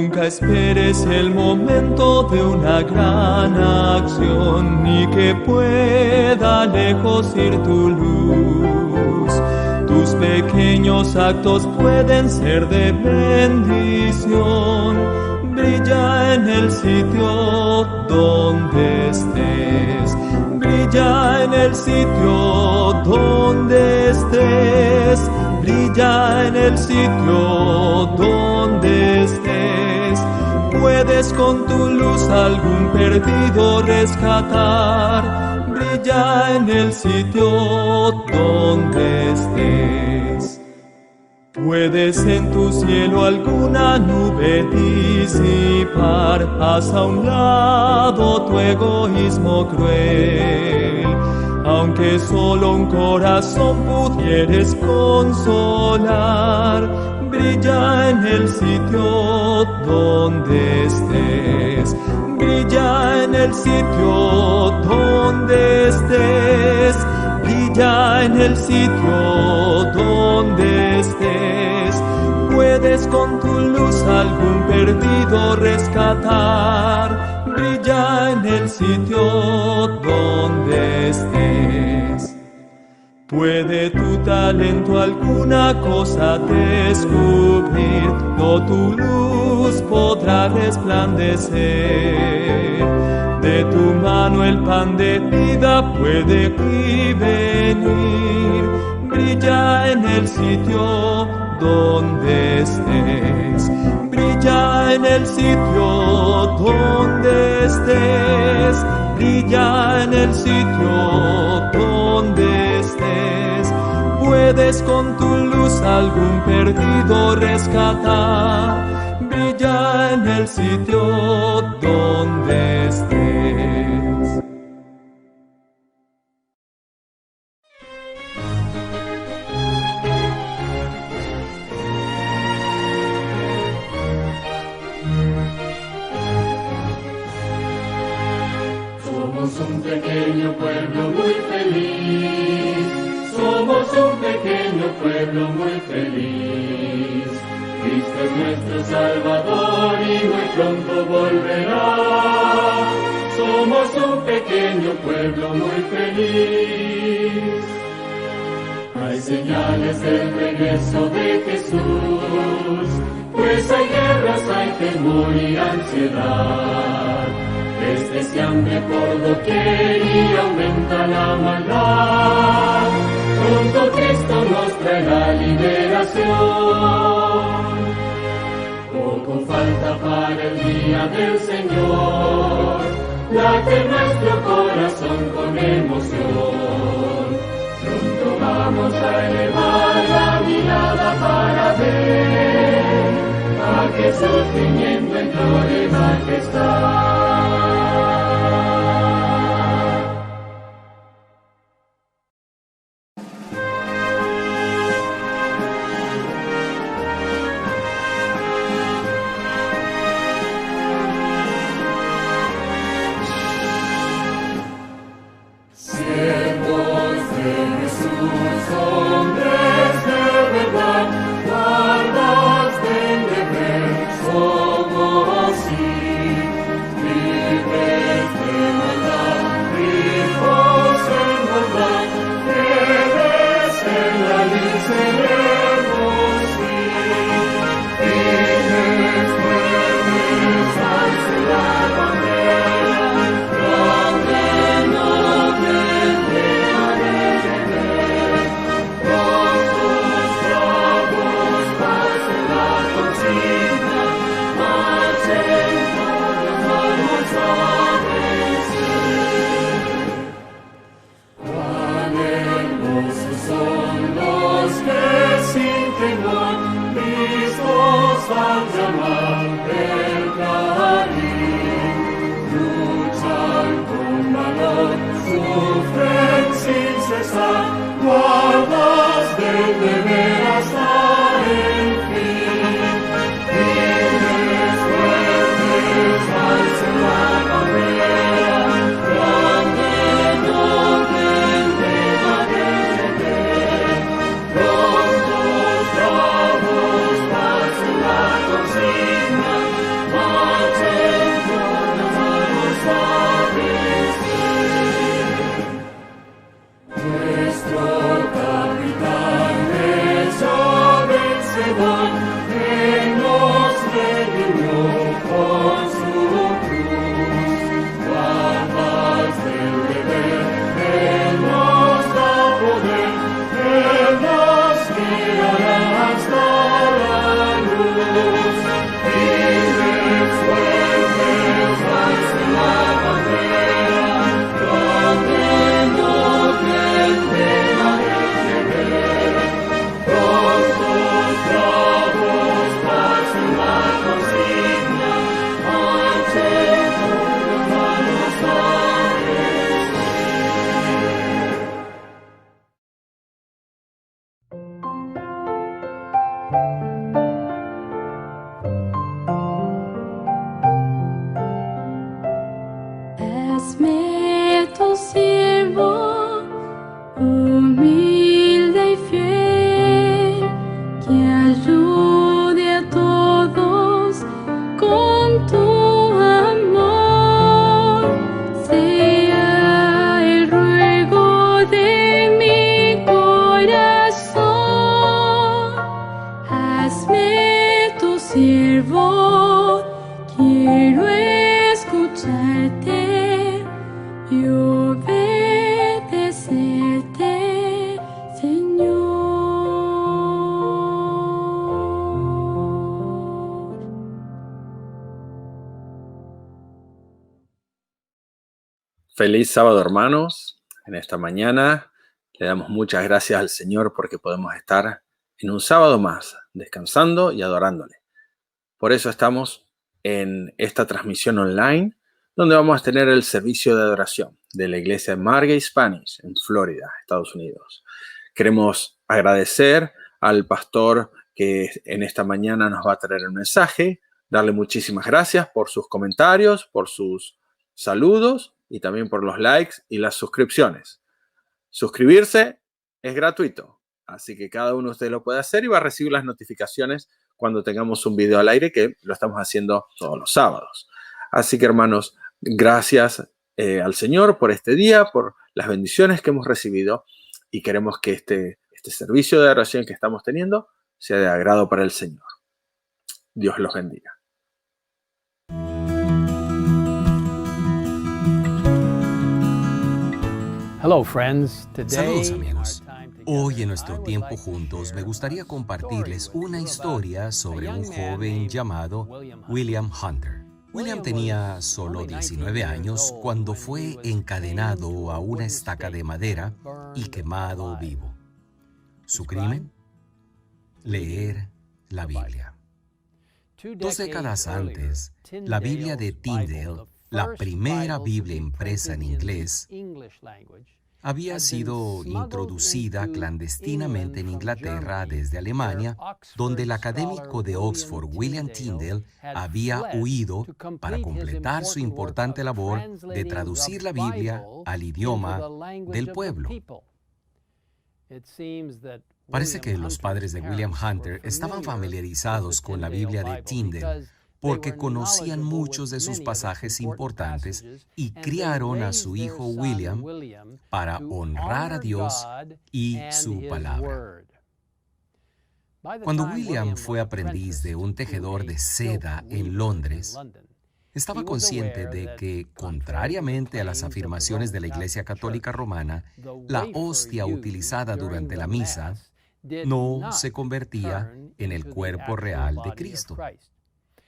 Nunca esperes el momento de una gran acción, ni que pueda lejos ir tu luz. Tus pequeños actos pueden ser de bendición. Brilla en el sitio donde estés. Brilla en el sitio donde estés. Brilla en el sitio donde estés. Puedes con tu luz algún perdido rescatar. Brilla en el sitio donde estés. Puedes en tu cielo alguna nube disipar. Haz a un lado tu egoísmo cruel. Aunque solo un corazón pudieres consolar, brilla en el sitio donde estés. Brilla en el sitio donde estés. Brilla en el sitio donde estés. Puedes con tu luz algún perdido rescatar. Brilla en el sitio donde estés. Puede tu talento alguna cosa descubrir, no tu luz podrá resplandecer. De tu mano el pan de vida puede aquí venir. Brilla en el sitio donde estés. Brilla en el sitio donde estés. Brilla en el sitio donde estés. Puedes con tu luz algún perdido rescatar. Brilla en el sitio donde estés. Somos un pequeño pueblo muy feliz. Somos un pequeño pueblo muy feliz. Cristo es nuestro Salvador y muy pronto volverá. Somos un pequeño pueblo muy feliz. Hay señales del regreso de Jesús, pues hay guerras, hay temor y ansiedad. Crece hambre por doquier y aumenta la maldad. Pronto Cristo nos traerá liberación. Poco falta para el día del Señor. Late nuestro corazón con emoción. Pronto vamos a elevar la mirada para ver a Jesús viniendo en gloria y majestad. con tu amor. Sea el ruego de mi corazón. Hazme tu siervo, quiero escucharte y obedecerte, Señor. Feliz sábado, hermanos. En esta mañana le damos muchas gracias al Señor porque podemos estar en un sábado más, descansando y adorándole. Por eso estamos en esta transmisión online, donde vamos a tener el servicio de adoración de la iglesia Margate Spanish en Florida, Estados Unidos. Queremos agradecer al pastor que en esta mañana nos va a traer el mensaje, darle muchísimas gracias por sus comentarios, por sus saludos y también por los likes y las suscripciones. Suscribirse es gratuito, así que cada uno de ustedes lo puede hacer y va a recibir las notificaciones cuando tengamos un video al aire, que lo estamos haciendo todos los sábados. Así que, hermanos, gracias al Señor por este día, por las bendiciones que hemos recibido, y queremos que este servicio de oración que estamos teniendo sea de agrado para el Señor. Dios los bendiga. Saludos, amigos. Hoy en nuestro tiempo juntos me gustaría compartirles una historia sobre un joven llamado William Hunter. William tenía solo 19 años cuando fue encadenado a una estaca de madera y quemado vivo. ¿Su crimen? Leer la Biblia. 2 décadas antes, la Biblia de Tyndale, la primera Biblia impresa en inglés, había sido introducida clandestinamente en Inglaterra desde Alemania, donde el académico de Oxford, William Tyndale, había huido para completar su importante labor de traducir la Biblia al idioma del pueblo. Parece que los padres de William Hunter estaban familiarizados con la Biblia de Tyndale, porque conocían muchos de sus pasajes importantes y criaron a su hijo William para honrar a Dios y su palabra. Cuando William fue aprendiz de un tejedor de seda en Londres, estaba consciente de que, contrariamente a las afirmaciones de la Iglesia Católica Romana, la hostia utilizada durante la misa no se convertía en el cuerpo real de Cristo.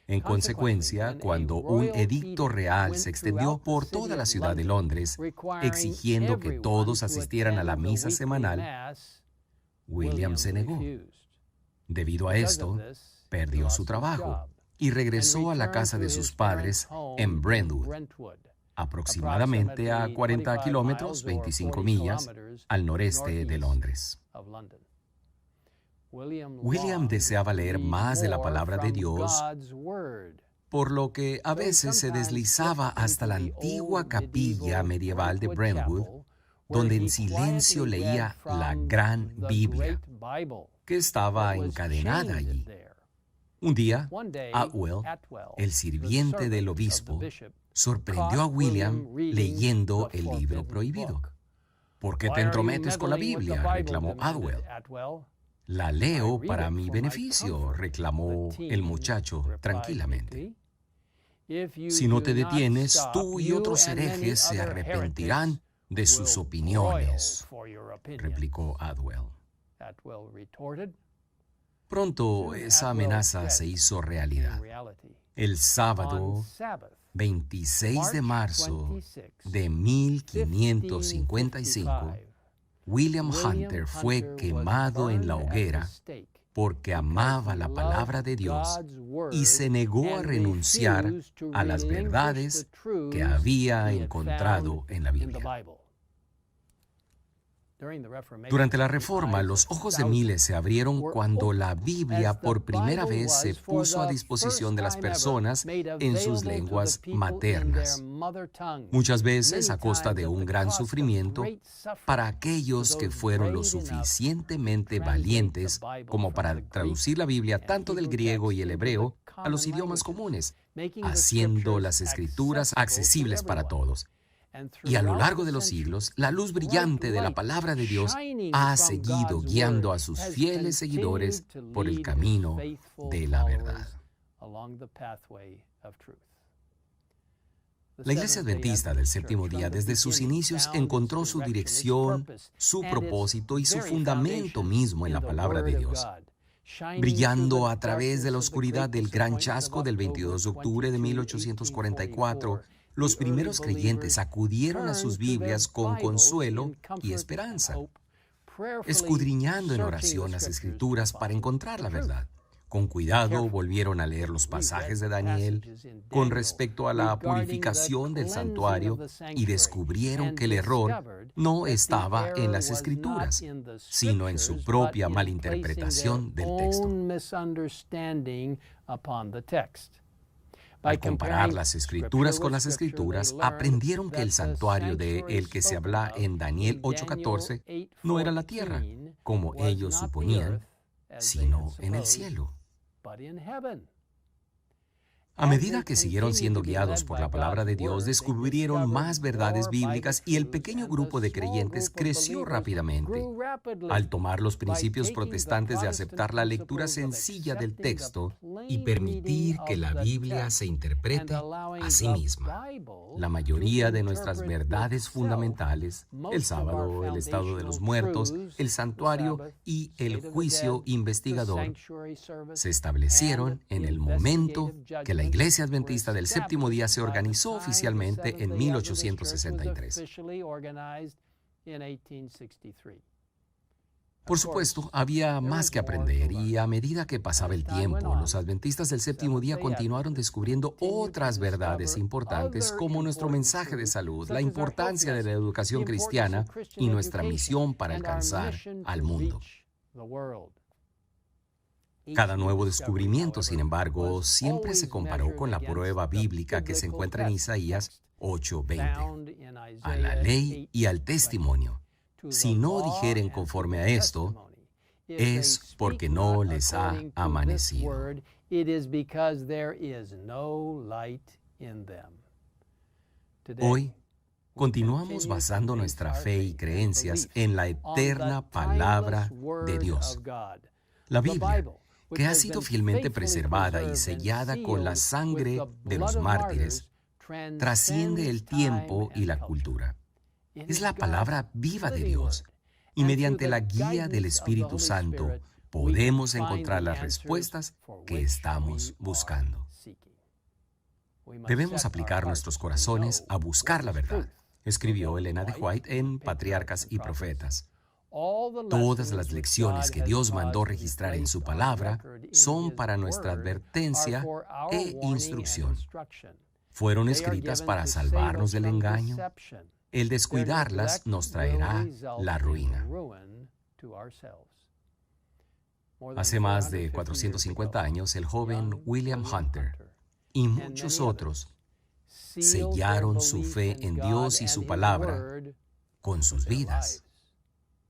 En consecuencia, cuando un edicto real se extendió por toda la ciudad de Londres, exigiendo que todos asistieran a la misa semanal, William se negó. Debido a esto, perdió su trabajo y regresó a la casa de sus padres en Brentwood, aproximadamente a 40 kilómetros, 25 millas, al noreste de Londres. William deseaba leer más de la palabra de Dios, por lo que a veces se deslizaba hasta la antigua capilla medieval de Brentwood, donde en silencio leía la gran Biblia, que estaba encadenada allí. Un día, Atwell, el sirviente del obispo, sorprendió a William leyendo el libro prohibido. ¿Por qué te entrometes con la Biblia?, reclamó Atwell. La leo para mi beneficio, reclamó el muchacho tranquilamente. Si no te detienes, tú y otros herejes se arrepentirán de sus opiniones, replicó Atwell. Pronto esa amenaza se hizo realidad. El sábado 26 de marzo de 1555, William Hunter fue quemado en la hoguera porque amaba la palabra de Dios y se negó a renunciar a las verdades que había encontrado en la Biblia. Durante la Reforma, los ojos de miles se abrieron cuando la Biblia por primera vez se puso a disposición de las personas en sus lenguas maternas, muchas veces a costa de un gran sufrimiento para aquellos que fueron lo suficientemente valientes como para traducir la Biblia tanto del griego y el hebreo a los idiomas comunes, haciendo las Escrituras accesibles para todos. Y a lo largo de los siglos, la luz brillante de la palabra de Dios ha seguido guiando a sus fieles seguidores por el camino de la verdad. La Iglesia Adventista del Séptimo Día desde sus inicios encontró su dirección, su propósito y su fundamento mismo en la palabra de Dios. Brillando a través de la oscuridad del gran chasco del 22 de octubre de 1844, los primeros creyentes acudieron a sus Biblias con consuelo y esperanza, escudriñando en oración las Escrituras para encontrar la verdad. Con cuidado volvieron a leer los pasajes de Daniel con respecto a la purificación del santuario y descubrieron que el error no estaba en las Escrituras, sino en su propia malinterpretación del texto. Al comparar las Escrituras con las Escrituras, aprendieron que el santuario de el que se habla en Daniel 8:14 no era la tierra, como ellos suponían, sino en el cielo. A medida que siguieron siendo guiados por la palabra de Dios, descubrieron más verdades bíblicas y el pequeño grupo de creyentes creció rápidamente. Al tomar los principios protestantes de aceptar la lectura sencilla del texto y permitir que la Biblia se interprete a sí misma. La mayoría de nuestras verdades fundamentales, el sábado, el estado de los muertos, el santuario y el juicio investigador, se establecieron en el momento que la Iglesia Adventista del Séptimo Día se organizó oficialmente en 1863. Por supuesto, había más que aprender y a medida que pasaba el tiempo, los adventistas del Séptimo Día continuaron descubriendo otras verdades importantes como nuestro mensaje de salud, la importancia de la educación cristiana y nuestra misión para alcanzar al mundo. Cada nuevo descubrimiento, sin embargo, siempre se comparó con la prueba bíblica que se encuentra en Isaías 8:20. A la ley y al testimonio. Si no dijeren conforme a esto, es porque no les ha amanecido. Hoy, continuamos basando nuestra fe y creencias en la eterna palabra de Dios. La Biblia, que ha sido fielmente preservada y sellada con la sangre de los mártires, trasciende el tiempo y la cultura. Es la palabra viva de Dios, y mediante la guía del Espíritu Santo podemos encontrar las respuestas que estamos buscando. Debemos aplicar nuestros corazones a buscar la verdad, escribió Elena de White en Patriarcas y Profetas. Todas las lecciones que Dios mandó registrar en su palabra son para nuestra advertencia e instrucción. Fueron escritas para salvarnos del engaño. El descuidarlas nos traerá la ruina. Hace más de 450 años, el joven William Hunter y muchos otros sellaron su fe en Dios y su palabra con sus vidas.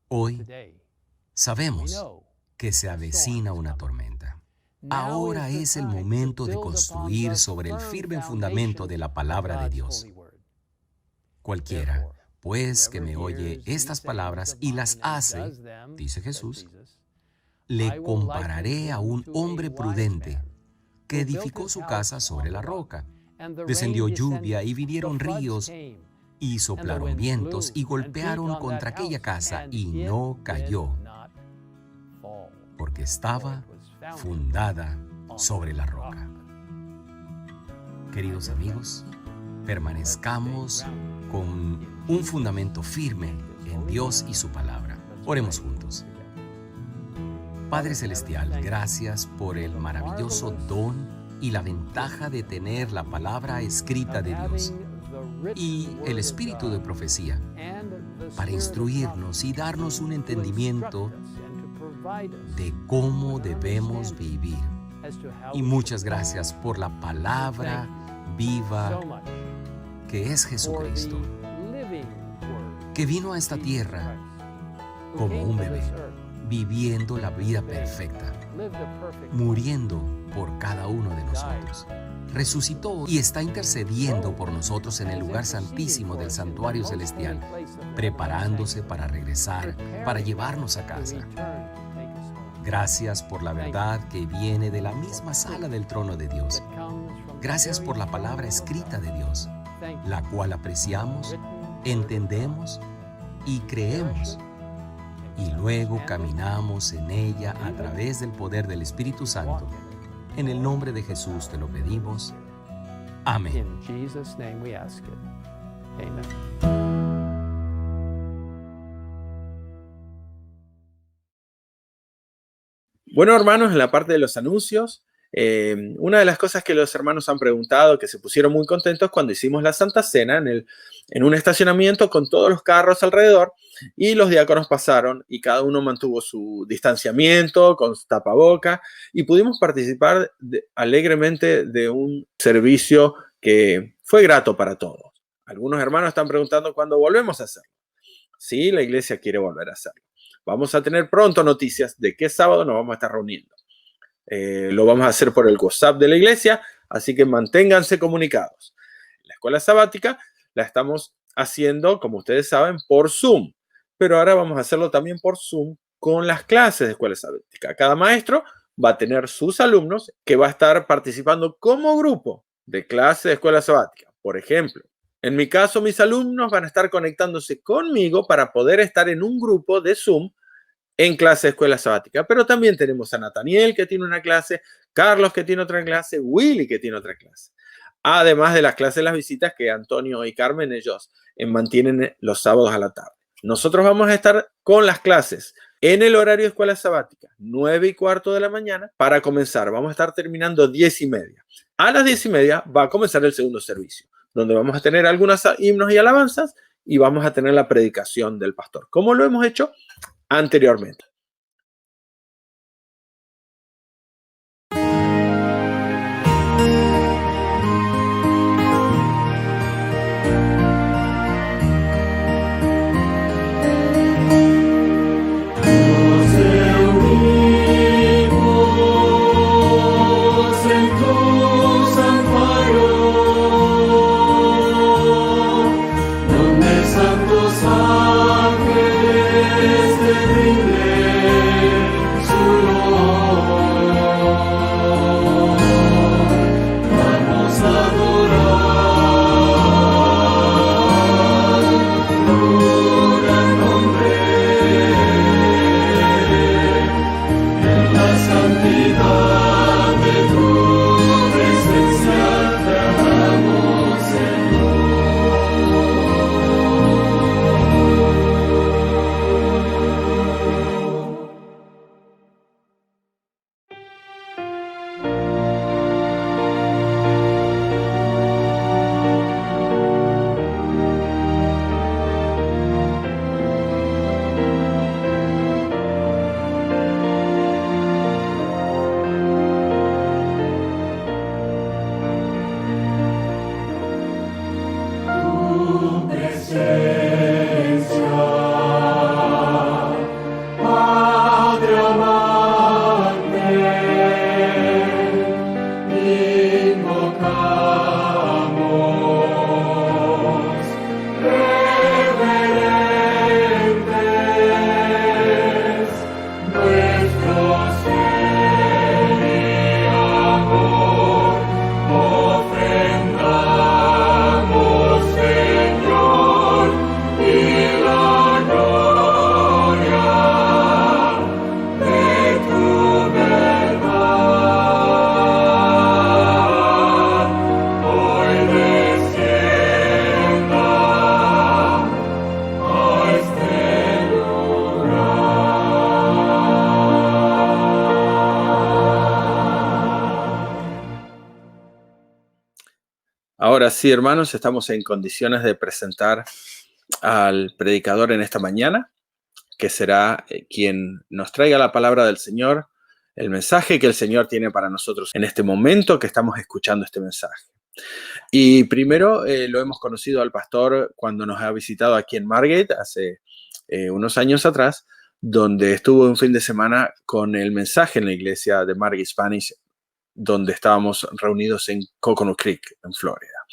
Hoy sabemos que se avecina una tormenta. Ahora es el momento de construir sobre el firme fundamento de la palabra de Dios. Cualquiera, pues, que me oye estas palabras y las hace, dice Jesús, le compararé a un hombre prudente que edificó su casa sobre la roca. Descendió lluvia y vinieron ríos y soplaron vientos y golpearon contra aquella casa y no cayó, porque estaba fundada sobre la roca. Queridos amigos, permanezcamos con un fundamento firme en Dios y su palabra. Oremos juntos. Padre Celestial, gracias por el maravilloso don y la ventaja de tener la palabra escrita de Dios y el espíritu de profecía para instruirnos y darnos un entendimiento de cómo debemos vivir. Y muchas gracias por la palabra viva que es Jesucristo, que vino a esta tierra como un bebé, viviendo la vida perfecta, muriendo por cada uno de nosotros. Resucitó y está intercediendo por nosotros en el lugar santísimo del santuario celestial, preparándose para regresar, para llevarnos a casa. Gracias por la verdad que viene de la misma sala del trono de Dios. Gracias por la palabra escrita de Dios, la cual apreciamos, entendemos y creemos. Y luego caminamos en ella a través del poder del Espíritu Santo. En el nombre de Jesús te lo pedimos. Amén. In Jesus' name we ask it. Amen. Bueno, hermanos, en la parte de los anuncios, una de las cosas que los hermanos han preguntado, que se pusieron muy contentos cuando hicimos la Santa Cena en un estacionamiento con todos los carros alrededor, y los diáconos pasaron y cada uno mantuvo su distanciamiento con su tapaboca y pudimos participar alegremente de un servicio que fue grato para todos. Algunos hermanos están preguntando cuándo volvemos a hacerlo. Sí, la iglesia quiere volver a hacerlo. Vamos a tener pronto noticias de qué sábado nos vamos a estar reuniendo. Lo vamos a hacer por el WhatsApp de la iglesia, así que manténganse comunicados. La escuela sabática la estamos haciendo, como ustedes saben, por Zoom, pero ahora vamos a hacerlo también por Zoom con las clases de escuela sabática. Cada maestro va a tener sus alumnos que va a estar participando como grupo de clase de escuela sabática. Por ejemplo, en mi caso, mis alumnos van a estar conectándose conmigo para poder estar en un grupo de Zoom en clase de escuela sabática. Pero también tenemos a Nathaniel, que tiene una clase, Carlos, que tiene otra clase, Willy, que tiene otra clase. Además de las clases de las visitas que Antonio y Carmen, ellos mantienen los sábados a la tarde. Nosotros vamos a estar con las clases en el horario de escuela sabática, 9:15 de la mañana, para comenzar. Vamos a estar terminando 10:30. A las 10:30 va a comenzar el segundo servicio, donde vamos a tener algunos himnos y alabanzas y vamos a tener la predicación del pastor, como lo hemos hecho anteriormente. Ahora sí, hermanos, estamos en condiciones de presentar al predicador en esta mañana, que será quien nos traiga la palabra del Señor, el mensaje que el Señor tiene para nosotros en este momento que estamos escuchando este mensaje. Y primero lo hemos conocido al pastor cuando nos ha visitado aquí en Margate hace unos años atrás, donde estuvo un fin de semana con el mensaje en la iglesia de Margate Spanish donde estábamos reunidos en Coconut Creek, en Florida.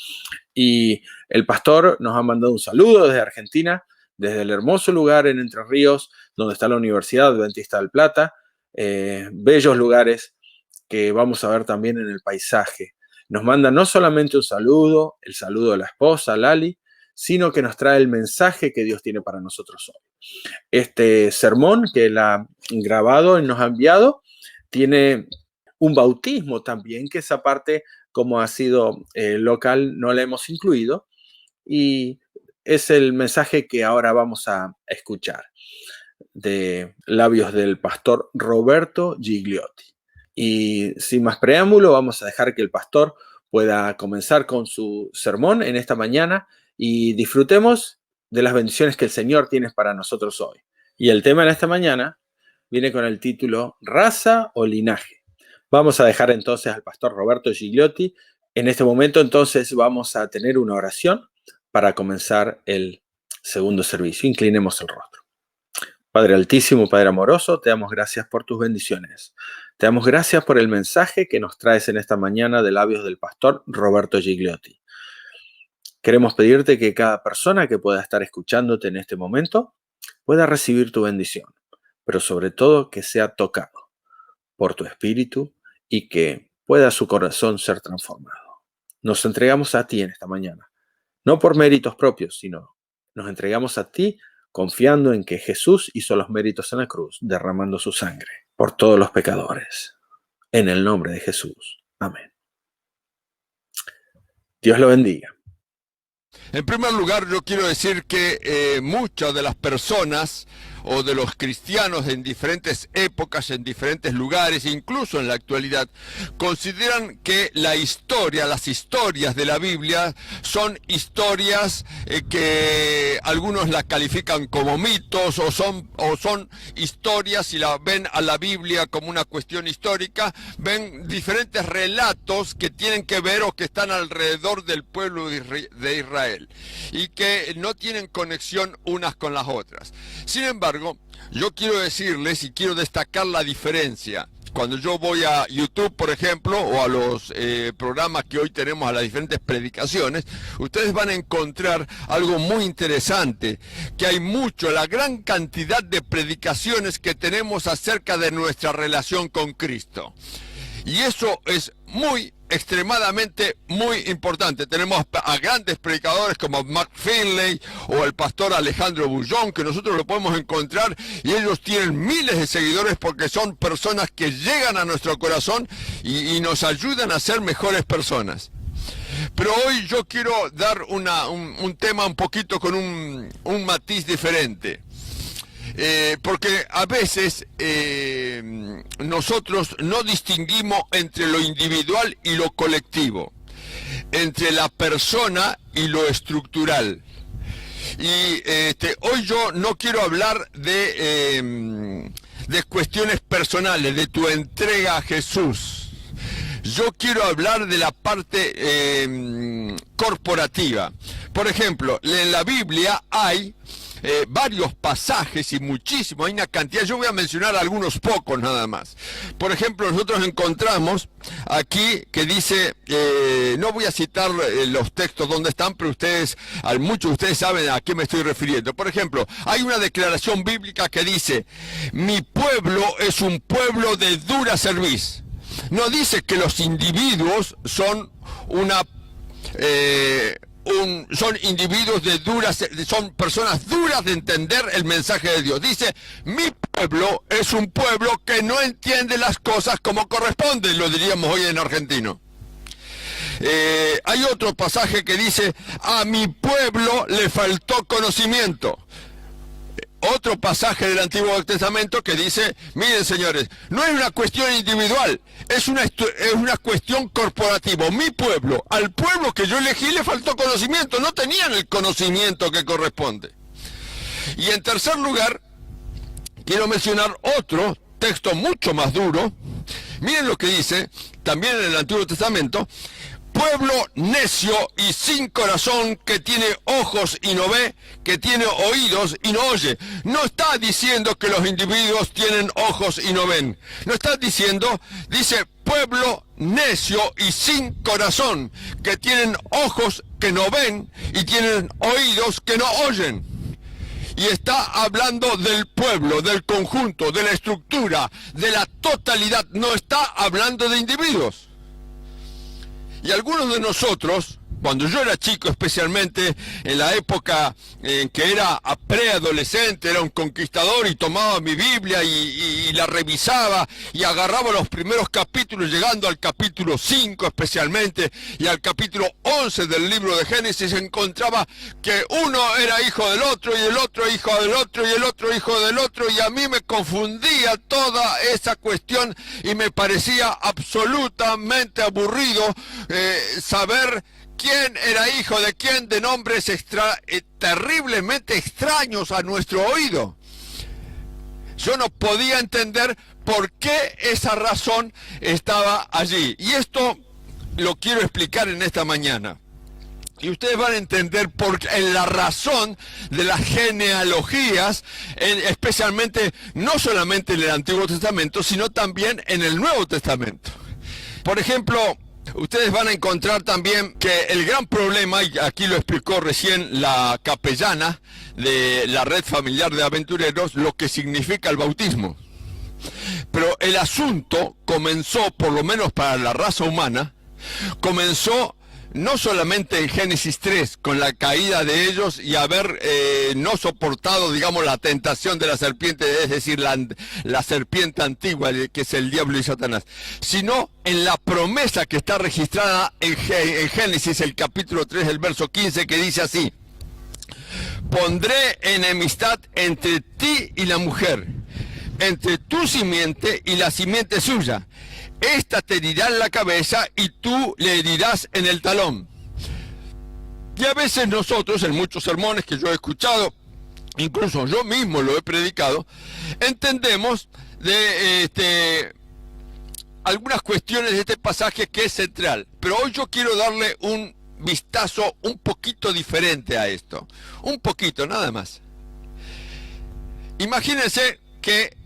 Y el pastor nos ha mandado un saludo desde Argentina, desde el hermoso lugar en Entre Ríos, donde está la Universidad Adventista del Plata, bellos lugares que vamos a ver también en el paisaje. Nos manda no solamente un saludo, el saludo de la esposa, Lali, sino que nos trae el mensaje que Dios tiene para nosotros hoy. Este sermón que él ha grabado y nos ha enviado tiene un bautismo también, que esa parte, como ha sido local, no la hemos incluido, y es el mensaje que ahora vamos a escuchar de labios del pastor Roberto Gigliotti. Y sin más preámbulo, vamos a dejar que el pastor pueda comenzar con su sermón en esta mañana y disfrutemos de las bendiciones que el Señor tiene para nosotros hoy. Y el tema en esta mañana viene con el título Raza o Linaje. Vamos a dejar entonces al pastor Roberto Gigliotti. En este momento entonces vamos a tener una oración para comenzar el segundo servicio. Inclinemos el rostro. Padre Altísimo, Padre amoroso, te damos gracias por tus bendiciones. Te damos gracias por el mensaje que nos traes en esta mañana de labios del pastor Roberto Gigliotti. Queremos pedirte que cada persona que pueda estar escuchándote en este momento pueda recibir tu bendición, pero sobre todo que sea tocado por tu espíritu y que pueda su corazón ser transformado. Nos entregamos a ti en esta mañana, no por méritos propios, sino nos entregamos a ti confiando en que Jesús hizo los méritos en la cruz, derramando su sangre por todos los pecadores. En el nombre de Jesús. Amén. Dios lo bendiga. En primer lugar, yo quiero decir que muchas de las personas o de los cristianos en diferentes épocas, en diferentes lugares, incluso en la actualidad, consideran que la historia, las historias de la Biblia son historias que algunos las califican como mitos o son historias, y la ven a la Biblia como una cuestión histórica, ven diferentes relatos que tienen que ver o que están alrededor del pueblo de Israel y que no tienen conexión unas con las otras. Sin embargo, yo quiero decirles y quiero destacar la diferencia. Cuando yo voy a YouTube, por ejemplo, o a los programas que hoy tenemos, a las diferentes predicaciones, ustedes van a encontrar algo muy interesante, que hay la gran cantidad de predicaciones que tenemos acerca de nuestra relación con Cristo. Y eso es extremadamente muy importante. Tenemos a grandes predicadores como Mark Finley o el pastor Alejandro Bullón, que nosotros lo podemos encontrar, y ellos tienen miles de seguidores porque son personas que llegan a nuestro corazón y nos ayudan a ser mejores personas. Pero hoy yo quiero dar un tema un poquito con un matiz diferente. Porque a veces nosotros no distinguimos entre lo individual y lo colectivo, entre la persona y lo estructural. Y hoy yo no quiero hablar de cuestiones personales, de tu entrega a Jesús. Yo quiero hablar de la parte corporativa. Por ejemplo, en la Biblia hay varios pasajes y muchísimos, hay una cantidad, yo voy a mencionar algunos pocos nada más. Por ejemplo, nosotros encontramos aquí que dice, no voy a citar los textos donde están, pero muchos de ustedes saben a qué me estoy refiriendo. Por ejemplo, hay una declaración bíblica que dice, mi pueblo es un pueblo de dura cerviz. No dice que los individuos son son individuos son personas duras de entender el mensaje de Dios. Dice, mi pueblo es un pueblo que no entiende las cosas como corresponde, lo diríamos hoy en argentino. Hay otro pasaje que dice, a mi pueblo le faltó conocimiento. Otro pasaje del Antiguo Testamento que dice, miren señores, no es una cuestión individual, es una cuestión corporativa. Mi pueblo, al pueblo que yo elegí le faltó conocimiento, no tenían el conocimiento que corresponde. Y en tercer lugar, quiero mencionar otro texto mucho más duro. Miren lo que dice, también en el Antiguo Testamento, pueblo necio y sin corazón, que tiene ojos y no ve, que tiene oídos y no oye. No está diciendo que los individuos tienen ojos y no ven. No está diciendo, dice pueblo necio y sin corazón, que tienen ojos que no ven y tienen oídos que no oyen. Y está hablando del pueblo, del conjunto, de la estructura, de la totalidad. No está hablando de individuos. Y algunos de nosotros, cuando yo era chico, especialmente en la época en que era preadolescente, era un conquistador y tomaba mi Biblia y la revisaba y agarraba los primeros capítulos, llegando al capítulo 5 especialmente y al capítulo 11 del libro de Génesis, encontraba que uno era hijo del otro y el otro hijo del otro y el otro hijo del otro, y a mí me confundía toda esa cuestión y me parecía absolutamente aburrido saber quién era hijo de quién, de nombres terriblemente extraños a nuestro oído. Yo no podía entender por qué esa razón estaba allí. Y esto lo quiero explicar en esta mañana. Y ustedes van a entender en la razón de las genealogías, especialmente no solamente en el Antiguo Testamento, sino también en el Nuevo Testamento. Por ejemplo, ustedes van a encontrar también que el gran problema, y aquí lo explicó recién la capellana de la red familiar de aventureros, lo que significa el bautismo. Pero el asunto comenzó, por lo menos para la raza humana, comenzó no solamente en Génesis 3, con la caída de ellos y haber no soportado, digamos, la tentación de la serpiente, es decir, la serpiente antigua, que es el diablo y Satanás, sino en la promesa que está registrada en Génesis, el capítulo 3, el verso 15, que dice así: pondré enemistad entre ti y la mujer, entre tu simiente y la simiente suya. Esta te herirá en la cabeza y tú le herirás en el talón. Y a veces nosotros, en muchos sermones que yo he escuchado, incluso yo mismo lo he predicado, entendemos de algunas cuestiones de este pasaje que es central. Pero hoy yo quiero darle un vistazo un poquito diferente a esto. Un poquito, nada más. Imagínense que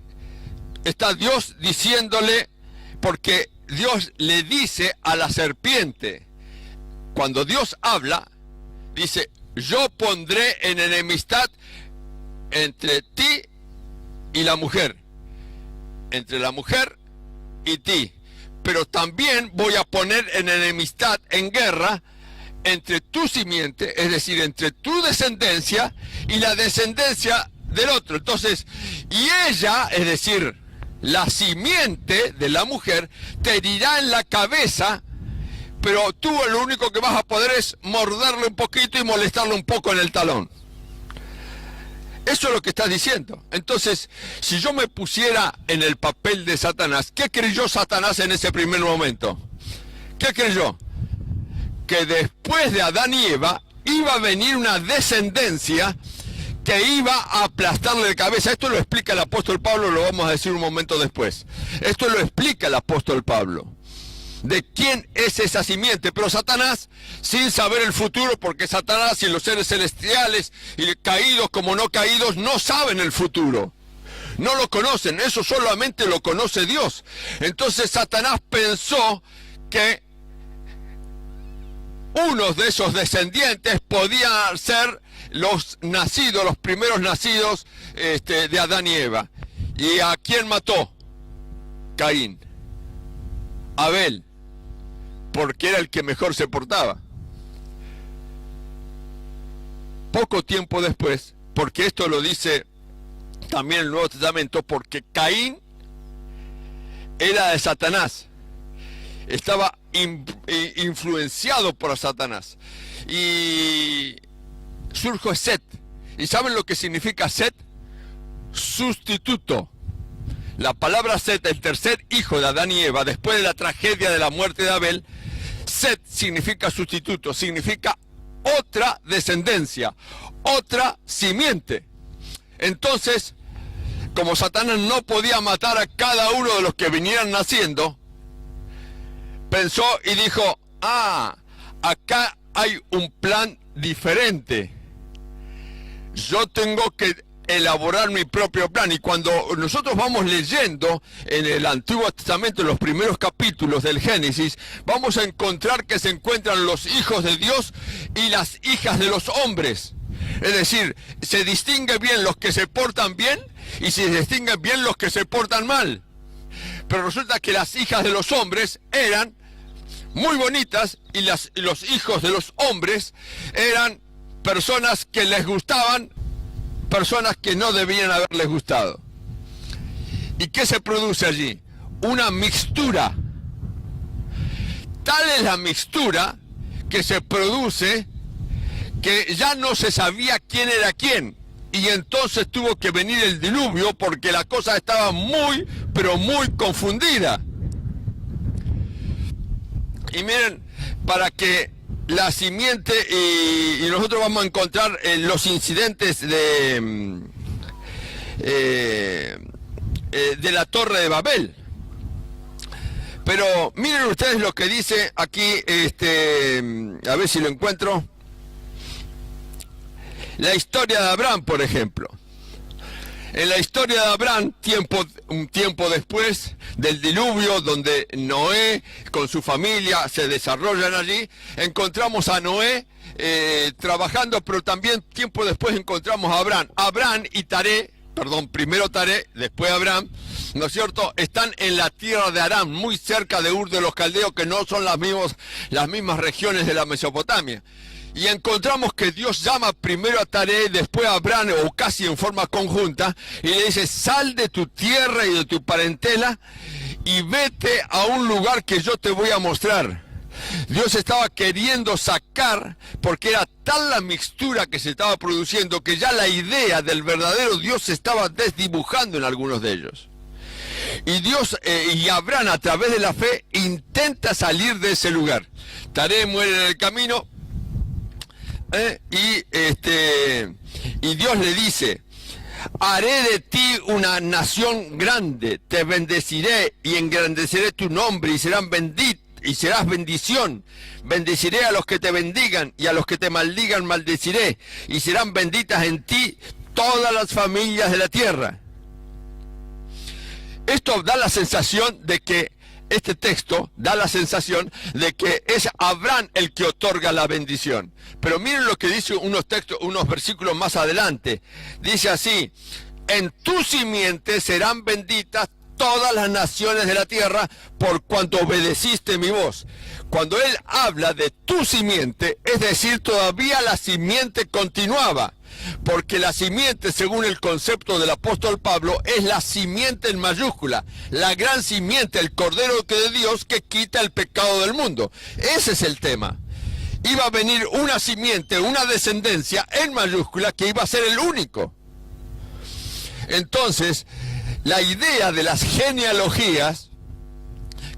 está Dios diciéndole, porque Dios le dice a la serpiente, cuando Dios habla, dice: yo pondré en enemistad entre ti y la mujer, entre la mujer y ti, pero también voy a poner en enemistad, en guerra, entre tu simiente, es decir, entre tu descendencia y la descendencia del otro. Entonces, y ella, es decir, la simiente de la mujer, te herirá en la cabeza, pero tú lo único que vas a poder es morderle un poquito y molestarle un poco en el talón. Eso es lo que está diciendo. Entonces, si yo me pusiera en el papel de Satanás, ¿qué creyó Satanás en ese primer momento? ¿Qué creyó? Que después de Adán y Eva iba a venir una descendencia que iba a aplastarle la cabeza. Esto lo explica el apóstol Pablo, lo vamos a decir un momento después. Esto lo explica el apóstol Pablo, de quién es esa simiente. Pero Satanás, sin saber el futuro, porque Satanás y los seres celestiales, y caídos como no caídos, no saben el futuro. No lo conocen, eso solamente lo conoce Dios. Entonces Satanás pensó que uno de esos descendientes podía ser los nacidos, los primeros nacidos de Adán y Eva. ¿Y a quién mató? Caín. Abel, porque era el que mejor se portaba. Poco tiempo después, porque esto lo dice también el Nuevo Testamento, porque Caín era de Satanás, estaba influenciado por Satanás, y surgió Set. ¿Y saben lo que significa Set? Sustituto. La palabra Set, el tercer hijo de Adán y Eva, después de la tragedia de la muerte de Abel, Set significa sustituto, significa otra descendencia, otra simiente. Entonces, como Satanás no podía matar a cada uno de los que vinieran naciendo, pensó y dijo: acá hay un plan diferente. Yo tengo que elaborar mi propio plan. Y cuando nosotros vamos leyendo en el Antiguo Testamento, en los primeros capítulos del Génesis, vamos a encontrar que se encuentran los hijos de Dios y las hijas de los hombres. Es decir, se distingue bien los que se portan bien y se distinguen bien los que se portan mal. Pero resulta que las hijas de los hombres eran muy bonitas y los hijos de los hombres eran personas que les gustaban, personas que no debían haberles gustado. ¿Y qué se produce allí? Una mixtura. Tal es la mixtura que se produce que ya no se sabía quién era quién. Y entonces tuvo que venir el diluvio porque la cosa estaba muy, pero muy confundida. Y miren, para que la simiente, y nosotros vamos a encontrar los incidentes de la Torre de Babel. Pero miren ustedes lo que dice aquí, a ver si lo encuentro. La historia de Abraham, por ejemplo. En la historia de Abraham, un tiempo después del diluvio, donde Noé con su familia se desarrollan allí, encontramos a Noé trabajando, pero también tiempo después encontramos a Abraham. Abraham y Taré, primero Taré, después Abraham, ¿no es cierto?, están en la tierra de Aram, muy cerca de Ur de los Caldeos, que no son las mismas regiones de la Mesopotamia. Y encontramos que Dios llama primero a Taré, después a Abraham, o casi en forma conjunta, y le dice: sal de tu tierra y de tu parentela y vete a un lugar que yo te voy a mostrar. Dios estaba queriendo sacar, porque era tal la mixtura que se estaba produciendo, que ya la idea del verdadero Dios se estaba desdibujando en algunos de ellos. Y Dios y Abraham, a través de la fe, intenta salir de ese lugar. Taré muere en el camino. Y Dios le dice: haré de ti una nación grande, te bendeciré y engrandeceré tu nombre y serás bendición. Bendeciré a los que te bendigan y a los que te maldigan maldeciré, y serán benditas en ti todas las familias de la tierra. Esto da la sensación de que este texto da la sensación de que es Abraham el que otorga la bendición. Pero miren lo que dice unos versículos más adelante. Dice así: en tu simiente serán benditas todas las naciones de la tierra, por cuanto obedeciste mi voz. Cuando él habla de tu simiente, es decir, todavía la simiente continuaba. Porque la simiente, según el concepto del apóstol Pablo, es la simiente en mayúscula, la gran simiente, el Cordero de Dios que quita el pecado del mundo. Ese es el tema. Iba a venir una simiente, una descendencia en mayúscula que iba a ser el único. Entonces, la idea de las genealogías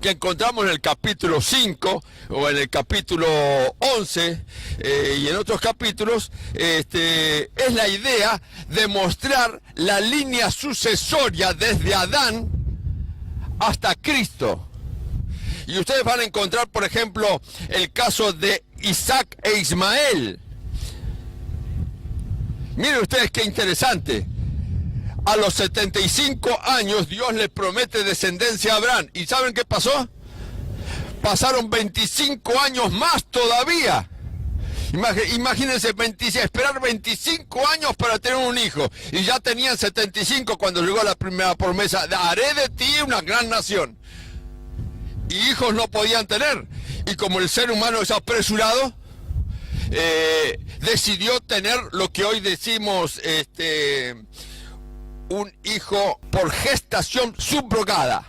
que encontramos en el capítulo 5 o en el capítulo 11 y en otros capítulos, es la idea de mostrar la línea sucesoria desde Adán hasta Cristo. Y ustedes van a encontrar, por ejemplo, el caso de Isaac e Ismael. Miren ustedes qué interesante. A los 75 años Dios le promete descendencia a Abraham. ¿Y saben qué pasó? Pasaron 25 años más todavía. Imagínense, esperar 25 años para tener un hijo. Y ya tenían 75 cuando llegó la primera promesa: haré de ti una gran nación. Y hijos no podían tener. Y como el ser humano es apresurado, decidió tener lo que hoy decimos un hijo por gestación subrogada,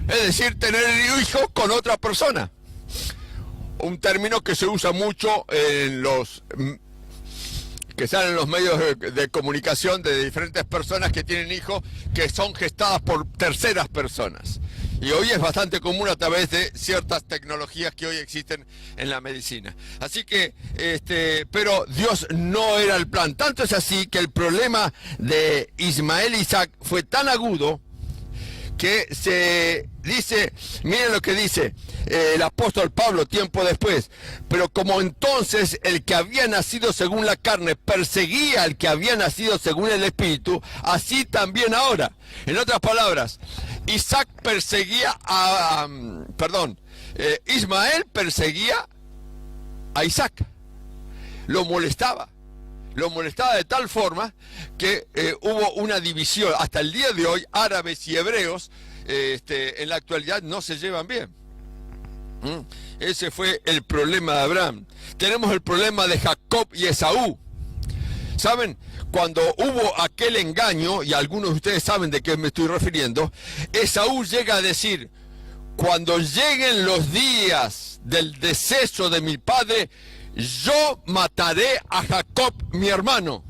es decir, tener el hijo con otra persona. Un término que se usa mucho en que salen en los medios de comunicación de diferentes personas que tienen hijos que son gestadas por terceras personas. Y hoy es bastante común a través de ciertas tecnologías que hoy existen en la medicina. Así que, pero Dios no era el plan. Tanto es así que el problema de Ismael e Isaac fue tan agudo que se dice, miren lo que dice el apóstol Pablo tiempo después. Pero como entonces el que había nacido según la carne perseguía al que había nacido según el Espíritu, así también ahora. En otras palabras, Ismael perseguía a Isaac. Lo molestaba de tal forma que hubo una división. Hasta el día de hoy, árabes y hebreos en la actualidad no se llevan bien. Ese fue el problema de Abraham. Tenemos el problema de Jacob y Esaú. ¿Saben? Cuando hubo aquel engaño, y algunos de ustedes saben de qué me estoy refiriendo, Esaú llega a decir: cuando lleguen los días del deceso de mi padre, yo mataré a Jacob, mi hermano.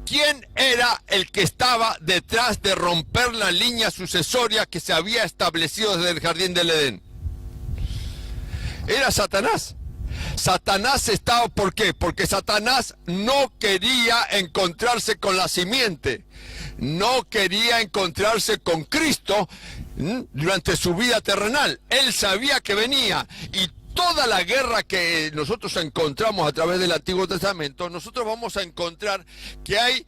¿Quién era el que estaba detrás de romper la línea sucesoria que se había establecido desde el jardín del Edén? Era Satanás. Satanás estaba, ¿por qué? Porque Satanás no quería encontrarse con la simiente, no quería encontrarse con Cristo durante su vida terrenal. Él sabía que venía, y toda la guerra que nosotros encontramos a través del Antiguo Testamento, nosotros vamos a encontrar que hay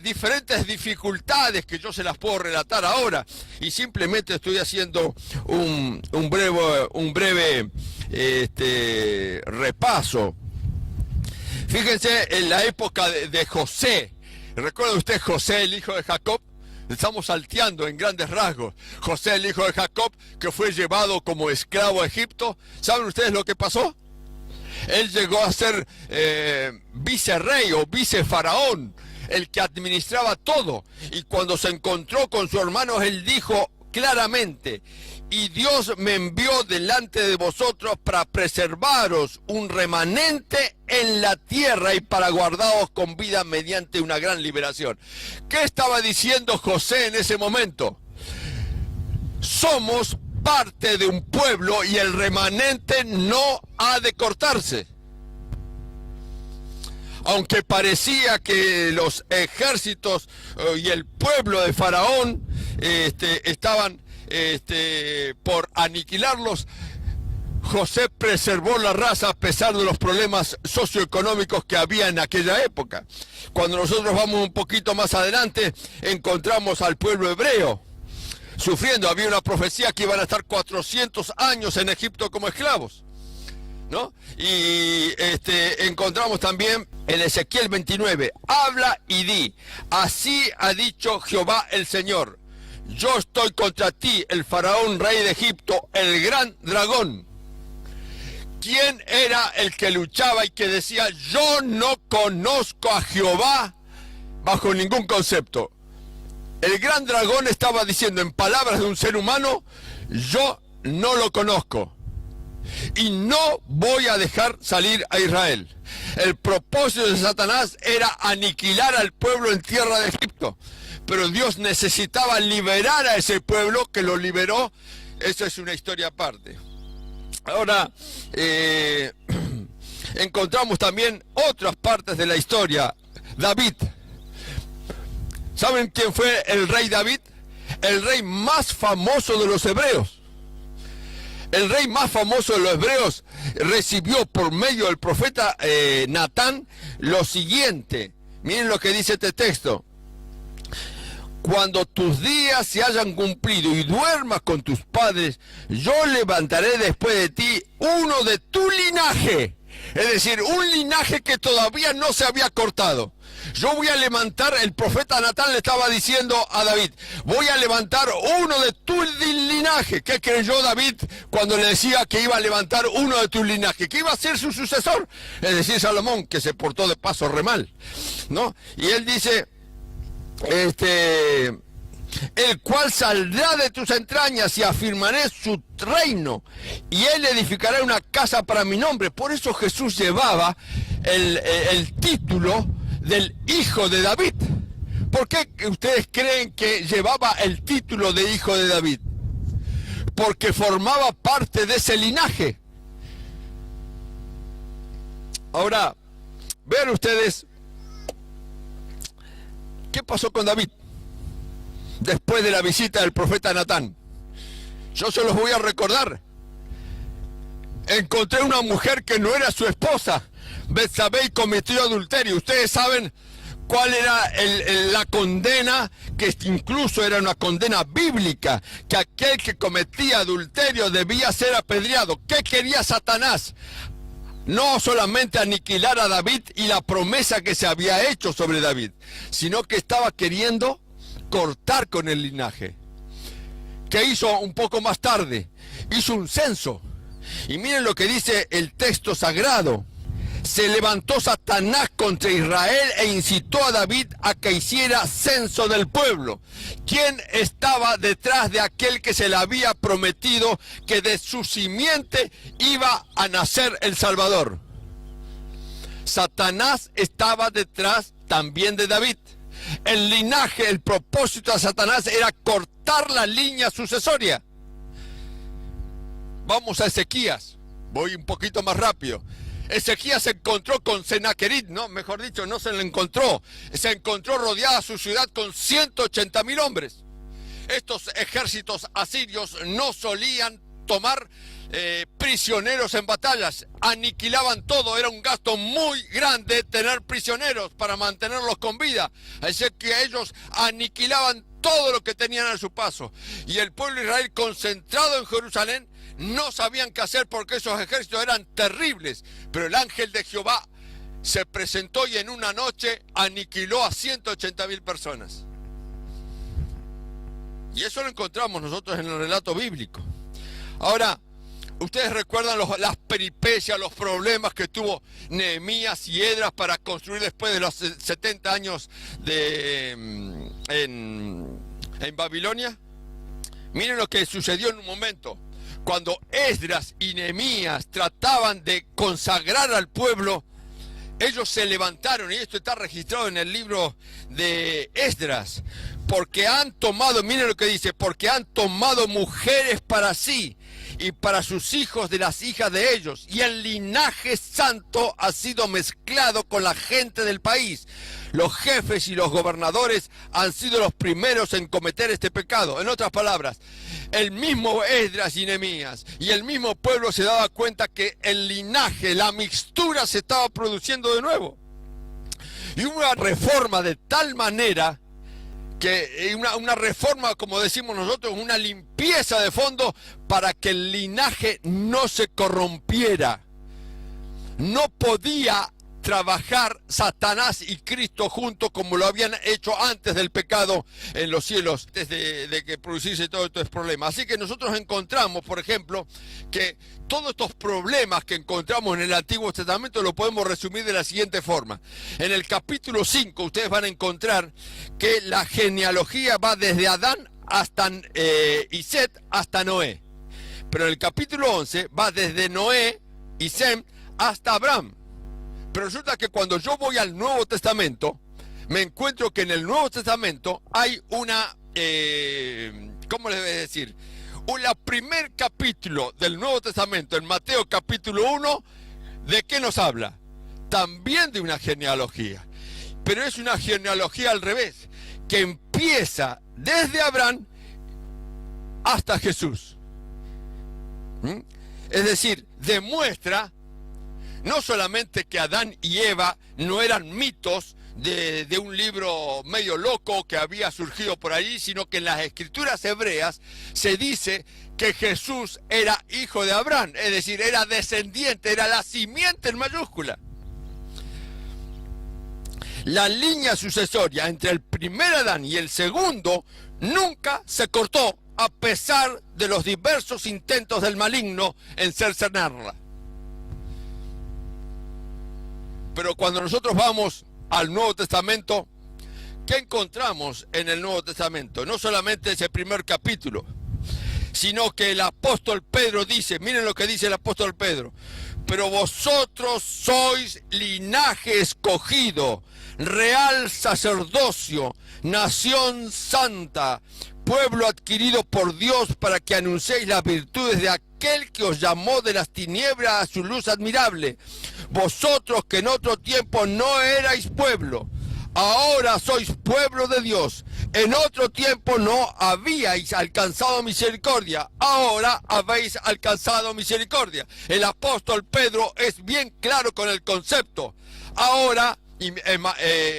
diferentes dificultades que yo se las puedo relatar ahora, y simplemente estoy haciendo un breve repaso. Fíjense en la época de José. ¿Recuerda usted José, el hijo de Jacob? Estamos salteando en grandes rasgos. José, el hijo de Jacob, que fue llevado como esclavo a Egipto. ¿Saben ustedes lo que pasó? Él llegó a ser vicerrey o vicefaraón, el que administraba todo. Y cuando se encontró con sus hermanos, él dijo claramente: y Dios me envió delante de vosotros para preservaros un remanente en la tierra y para guardaros con vida mediante una gran liberación. ¿Qué estaba diciendo José en ese momento? Somos parte de un pueblo y el remanente no ha de cortarse. Aunque parecía que los ejércitos y el pueblo de Faraón estaban por aniquilarlos, José preservó la raza a pesar de los problemas socioeconómicos que había en aquella época. Cuando nosotros vamos un poquito más adelante, encontramos al pueblo hebreo sufriendo. Había una profecía que iban a estar 400 años en Egipto como esclavos, ¿no? Y encontramos también en Ezequiel 29: habla y di, así ha dicho Jehová el Señor, yo estoy contra ti, el faraón rey de Egipto, el gran dragón. ¿Quién era el que luchaba y que decía: yo no conozco a Jehová bajo ningún concepto? El gran dragón estaba diciendo, en palabras de un ser humano: yo no lo conozco y no voy a dejar salir a Israel. El propósito de Satanás era aniquilar al pueblo en tierra de Egipto, pero Dios necesitaba liberar a ese pueblo, que lo liberó. Eso es una historia aparte. Ahora, encontramos también otras partes de la historia. David. ¿Saben quién fue el rey David? El rey más famoso de los hebreos. El rey más famoso de los hebreos recibió por medio del profeta Natán lo siguiente. Miren lo que dice este texto: cuando tus días se hayan cumplido y duermas con tus padres, yo levantaré después de ti uno de tu linaje. Es decir, un linaje que todavía no se había cortado. Yo voy a levantar, el profeta Natán le estaba diciendo a David: voy a levantar uno de tu linaje. ¿Qué creyó David cuando le decía que iba a levantar uno de tu linaje? Que iba a ser su sucesor. Es decir, Salomón, que se portó de paso re mal, ¿no? Y él dice: el cual saldrá de tus entrañas y afirmaré su reino, y él edificará una casa para mi nombre. Por eso Jesús llevaba el título del hijo de David. ¿Por qué ustedes creen que llevaba el título de hijo de David? Porque formaba parte de ese linaje. Ahora, vean ustedes qué pasó con David después de la visita del profeta Natán. Yo se los voy a recordar. Encontré una mujer que no era su esposa, Betsabé, y cometió adulterio. Ustedes saben cuál era la condena, que incluso era una condena bíblica, que aquel que cometía adulterio debía ser apedreado. ¿Qué quería Satanás? No solamente aniquilar a David y la promesa que se había hecho sobre David, sino que estaba queriendo cortar con el linaje. ¿Qué hizo un poco más tarde? Hizo un censo. Y miren lo que dice el texto sagrado. Se levantó Satanás contra Israel e incitó a David a que hiciera censo del pueblo. ¿Quién estaba detrás de aquel que se le había prometido que de su simiente iba a nacer el Salvador? Satanás estaba detrás también de David. El linaje, el propósito de Satanás era cortar la línea sucesoria. Vamos a Ezequías. Voy un poquito más rápido. Ezequías se encontró con Sennacherib, no, mejor dicho, no se le encontró. Se encontró rodeada su ciudad con 180.000 hombres. Estos ejércitos asirios no solían tomar prisioneros en batallas, aniquilaban todo. Era un gasto muy grande tener prisioneros para mantenerlos con vida. Así que ellos aniquilaban todo lo que tenían a su paso. Y el pueblo de Israel, concentrado en Jerusalén, no sabían qué hacer porque esos ejércitos eran terribles. Pero el ángel de Jehová se presentó y en una noche aniquiló a 180.000 personas. Y eso lo encontramos nosotros en el relato bíblico. Ahora, ustedes recuerdan las peripecias, los problemas que tuvo Nehemías y Esdras para construir después de los 70 años en Babilonia. Miren lo que sucedió en un momento. Cuando Esdras y Nehemías trataban de consagrar al pueblo, ellos se levantaron, y esto está registrado en el libro de Esdras, porque han tomado, miren lo que dice, porque han tomado mujeres para sí y para sus hijos de las hijas de ellos, y el linaje santo ha sido mezclado con la gente del país. Los jefes y los gobernadores han sido los primeros en cometer este pecado. En otras palabras, el mismo Esdras y Nehemías y el mismo pueblo se daba cuenta que el linaje, la mixtura se estaba produciendo de nuevo. Y hubo una reforma de tal manera que una reforma, como decimos nosotros, una limpieza de fondo para que el linaje no se corrompiera. No podía trabajar Satanás y Cristo juntos como lo habían hecho antes del pecado en los cielos, antes de que produciese todos estos problemas. Así que nosotros encontramos, por ejemplo, que todos estos problemas que encontramos en el Antiguo Testamento lo podemos resumir de la siguiente forma. En el capítulo 5 ustedes van a encontrar que la genealogía va desde Adán hasta y Set hasta Noé. Pero en el capítulo 11 va desde Noé y Sem hasta Abraham. Pero resulta que cuando yo voy al Nuevo Testamento, me encuentro que en el Nuevo Testamento hay una, ¿cómo les voy a decir? El primer capítulo del Nuevo Testamento, en Mateo capítulo 1, ¿de qué nos habla? También de una genealogía. Pero es una genealogía al revés, que empieza desde Abraham hasta Jesús. Es decir, demuestra no solamente que Adán y Eva no eran mitos de un libro medio loco que había surgido por allí, sino que en las escrituras hebreas se dice que Jesús era hijo de Abraham, es decir, era descendiente, era la simiente en mayúscula. La línea sucesoria entre el primer Adán y el segundo nunca se cortó, a pesar de los diversos intentos del maligno en cercenarla. Pero cuando nosotros vamos al Nuevo Testamento, ¿qué encontramos en el Nuevo Testamento? No solamente ese primer capítulo, sino que el apóstol Pedro dice, miren lo que dice el apóstol Pedro: pero vosotros sois linaje escogido, real sacerdocio, nación santa, pueblo adquirido por Dios, para que anunciéis las virtudes de aquel que os llamó de las tinieblas a su luz admirable. Vosotros que en otro tiempo no erais pueblo, ahora sois pueblo de Dios, En otro tiempo no habíais alcanzado misericordia, ahora habéis alcanzado misericordia. El apóstol Pedro es bien claro con el concepto. Ahora,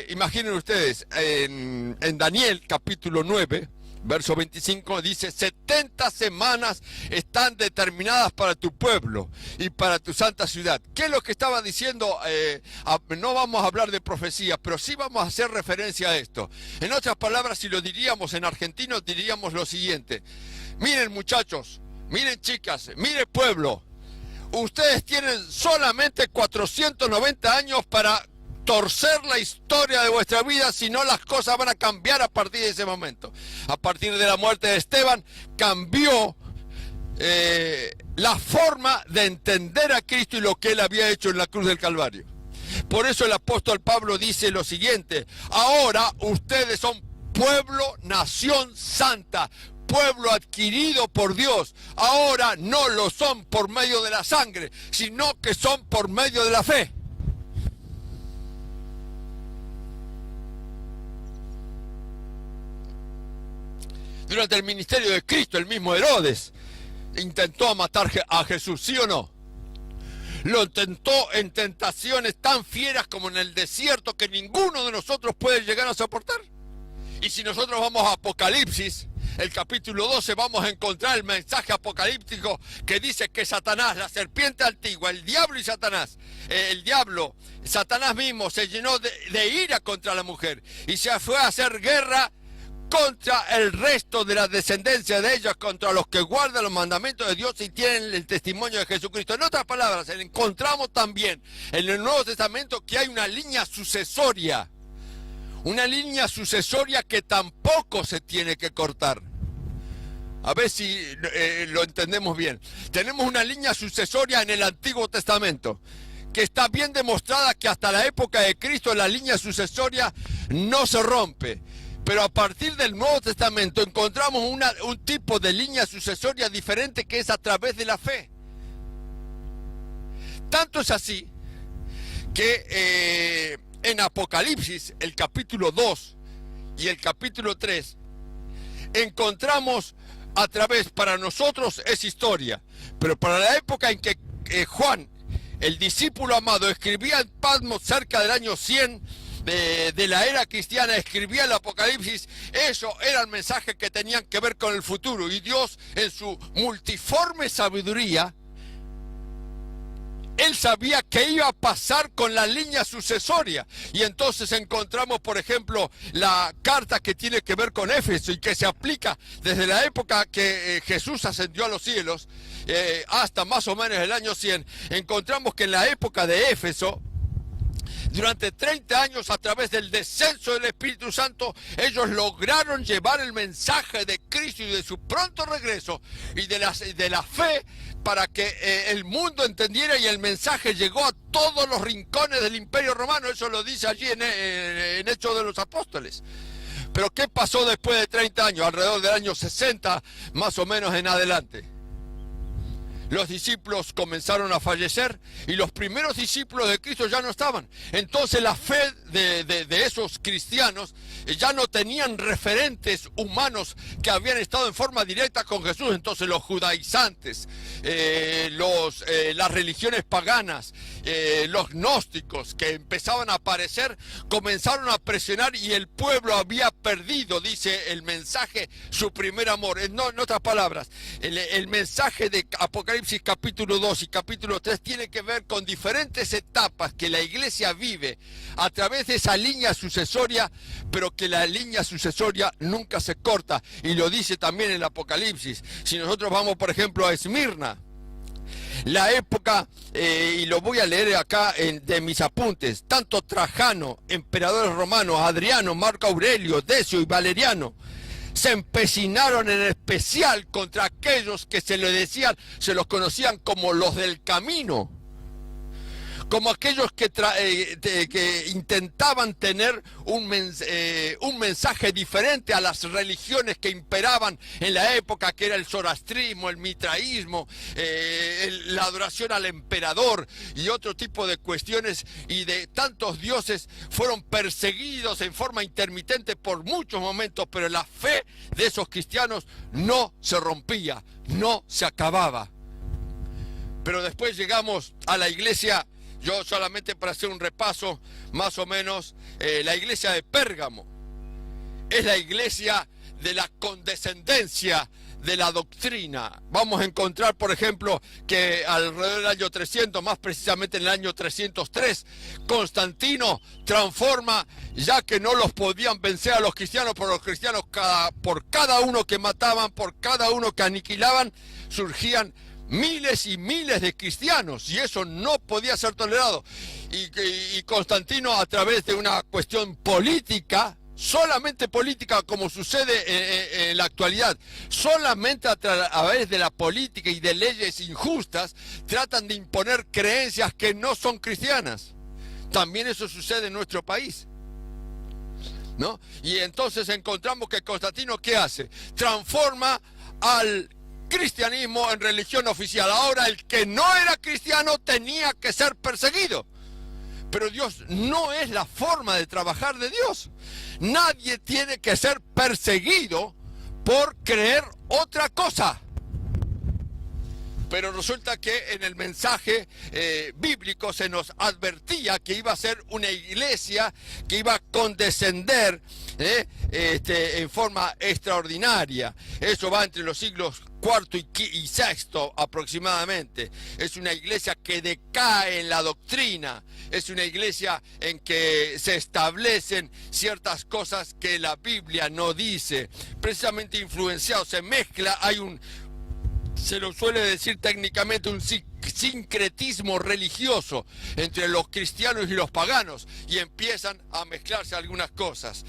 imaginen ustedes, en Daniel capítulo 9, verso 25 dice: 70 semanas están determinadas para tu pueblo y para tu santa ciudad. ¿Qué es lo que estaba diciendo? No vamos a hablar de profecía, pero sí vamos a hacer referencia a esto. En otras palabras, si lo diríamos en argentino, diríamos lo siguiente: miren muchachos, miren chicas, miren pueblo, ustedes tienen solamente 490 años para torcer la historia de vuestra vida, si no las cosas van a cambiar a partir de ese momento. A partir de la muerte de Esteban cambió la forma de entender a Cristo y lo que Él había hecho en la cruz del Calvario. Por eso el apóstol Pablo dice lo siguiente: ahora ustedes son pueblo, nación santa, pueblo adquirido por Dios. Ahora no lo son por medio de la sangre, sino que son por medio de la fe. Durante el ministerio de Cristo, el mismo Herodes intentó matar a Jesús, ¿sí o no? Lo intentó en tentaciones tan fieras como en el desierto que ninguno de nosotros puede llegar a soportar. Y si nosotros vamos a Apocalipsis, el capítulo 12, vamos a encontrar el mensaje apocalíptico que dice que Satanás, la serpiente antigua, el diablo y Satanás, Satanás mismo se llenó de ira contra la mujer y se fue a hacer guerra contra el resto de la descendencia de ellos, contra los que guardan los mandamientos de Dios y tienen el testimonio de Jesucristo. En otras palabras, encontramos también en el Nuevo Testamento que hay una línea sucesoria que tampoco se tiene que cortar. A ver si lo entendemos bien. Tenemos una línea sucesoria en el Antiguo Testamento que está bien demostrada, que hasta la época de Cristo la línea sucesoria no se rompe. Pero a partir del Nuevo Testamento encontramos un tipo de línea sucesoria diferente, que es a través de la fe. Tanto es así que en Apocalipsis, el capítulo 2 y el capítulo 3, encontramos a través, para nosotros es historia, pero para la época en que Juan, el discípulo amado, escribía en Patmos cerca del año 100, de la era cristiana, escribía el Apocalipsis, eso era el mensaje que tenían que ver con el futuro, y Dios en su multiforme sabiduría, Él sabía qué iba a pasar con la línea sucesoria. Y entonces encontramos, por ejemplo, la carta que tiene que ver con Éfeso y que se aplica desde la época que Jesús ascendió a los cielos hasta más o menos el año 100. Encontramos que en la época de Éfeso, durante 30 años, a través del descenso del Espíritu Santo, ellos lograron llevar el mensaje de Cristo y de su pronto regreso y de la fe, para que el mundo entendiera, y el mensaje llegó a todos los rincones del Imperio Romano. Eso lo dice allí en Hechos de los Apóstoles. Pero ¿qué pasó después de 30 años? Alrededor del año 60, más o menos en adelante. Los discípulos comenzaron a fallecer y los primeros discípulos de Cristo ya no estaban. Entonces la fe de esos cristianos ya no tenían referentes humanos que habían estado en forma directa con Jesús. Entonces los judaizantes, las religiones paganas, los gnósticos que empezaban a aparecer, comenzaron a presionar, y el pueblo había perdido, dice el mensaje, su primer amor. En otras palabras, el mensaje de Apocalipsis capítulo 2 y capítulo 3 tiene que ver con diferentes etapas que la iglesia vive a través de esa línea sucesoria, pero que la línea sucesoria nunca se corta, y lo dice también el Apocalipsis. Si nosotros vamos, por ejemplo, a Esmirna, la época, y lo voy a leer acá de mis apuntes, tanto Trajano, emperadores romanos, Adriano, Marco Aurelio, Decio y Valeriano, se empecinaron en especial contra aquellos que se los conocían como los del camino, como aquellos que intentaban tener un mensaje diferente a las religiones que imperaban en la época, que era el zoroastrismo, el mitraísmo, la adoración al emperador y otro tipo de cuestiones, y de tantos dioses, fueron perseguidos en forma intermitente por muchos momentos, pero la fe de esos cristianos no se rompía, no se acababa. Pero después llegamos a la iglesia, yo solamente para hacer un repaso, más o menos, la iglesia de Pérgamo es la iglesia de la condescendencia de la doctrina. Vamos a encontrar, por ejemplo, que alrededor del año 300, más precisamente en el año 303, Constantino transforma, ya que no los podían vencer a los cristianos, por los cristianos, por cada uno que mataban, por cada uno que aniquilaban, surgían miles y miles de cristianos, y eso no podía ser tolerado. Y Constantino, a través de una cuestión política, solamente política, como sucede en la actualidad, solamente a través de la política y de leyes injustas, tratan de imponer creencias que no son cristianas. También eso sucede en nuestro país, ¿no? Y entonces encontramos que Constantino, ¿qué hace? Transforma al cristianismo en religión oficial. Ahora el que no era cristiano tenía que ser perseguido. Pero Dios no es la forma de trabajar de Dios. Nadie tiene que ser perseguido por creer otra cosa. Pero resulta que en el mensaje bíblico se nos advertía que iba a ser una iglesia que iba a condescender en forma extraordinaria. Eso va entre los siglos IV y VI aproximadamente. Es una iglesia que decae en la doctrina. Es una iglesia en que se establecen ciertas cosas que la Biblia no dice. Precisamente influenciado, se mezcla, se lo suele decir técnicamente, un sincretismo religioso entre los cristianos y los paganos, y empiezan a mezclarse algunas cosas.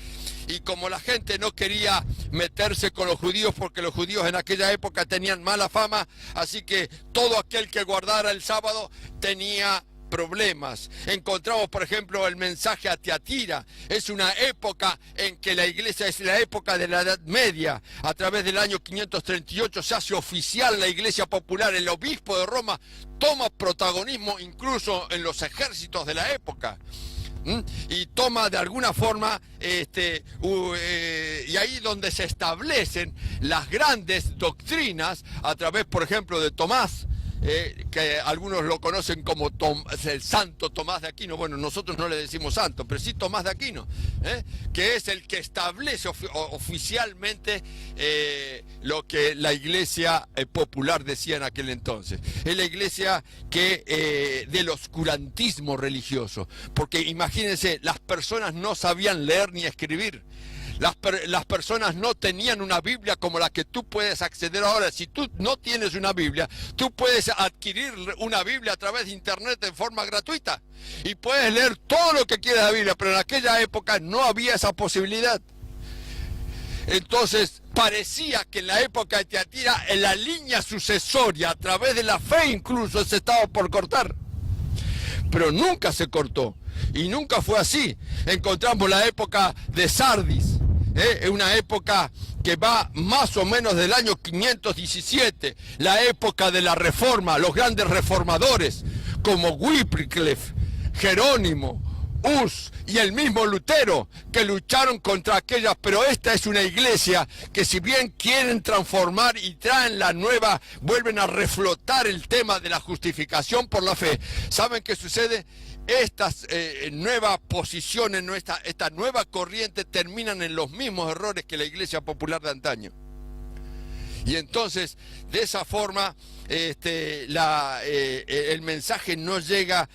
Y como la gente no quería meterse con los judíos, porque los judíos en aquella época tenían mala fama, así que todo aquel que guardara el sábado tenía problemas. Encontramos, por ejemplo, el mensaje a Tiatira. Es una época en que la iglesia es la época de la Edad Media. A través del año 538 se hace oficial la iglesia popular. El obispo de Roma toma protagonismo incluso en los ejércitos de la época. Y toma de alguna forma, y ahí donde se establecen las grandes doctrinas, a través, por ejemplo, de Tomás, que algunos lo conocen como el santo Tomás de Aquino. Bueno, nosotros no le decimos santo, pero sí Tomás de Aquino, que es el que establece oficialmente lo que la iglesia popular decía en aquel entonces. Es la iglesia del oscurantismo religioso, porque imagínense, las personas no sabían leer ni escribir. Las personas no tenían una Biblia como la que tú puedes acceder ahora. Si tú no tienes una Biblia, tú puedes adquirir una Biblia a través de internet en forma gratuita. Y puedes leer todo lo que quieras de la Biblia, pero en aquella época no había esa posibilidad. Entonces parecía que en la época de Tiatira, en la línea sucesoria, a través de la fe incluso, se estaba por cortar. Pero nunca se cortó. Y nunca fue así. Encontramos la época de Sardis. Es una época que va más o menos del año 517, la época de la Reforma, los grandes reformadores como Wycliffe, Jerónimo, Hus y el mismo Lutero, que lucharon contra aquellas. Pero esta es una iglesia que, si bien quieren transformar y traen la nueva, vuelven a reflotar el tema de la justificación por la fe. ¿Saben qué sucede? Estas nuevas posiciones, esta nueva corriente, terminan en los mismos errores que la iglesia popular de antaño. Y entonces, de esa forma, el mensaje no llega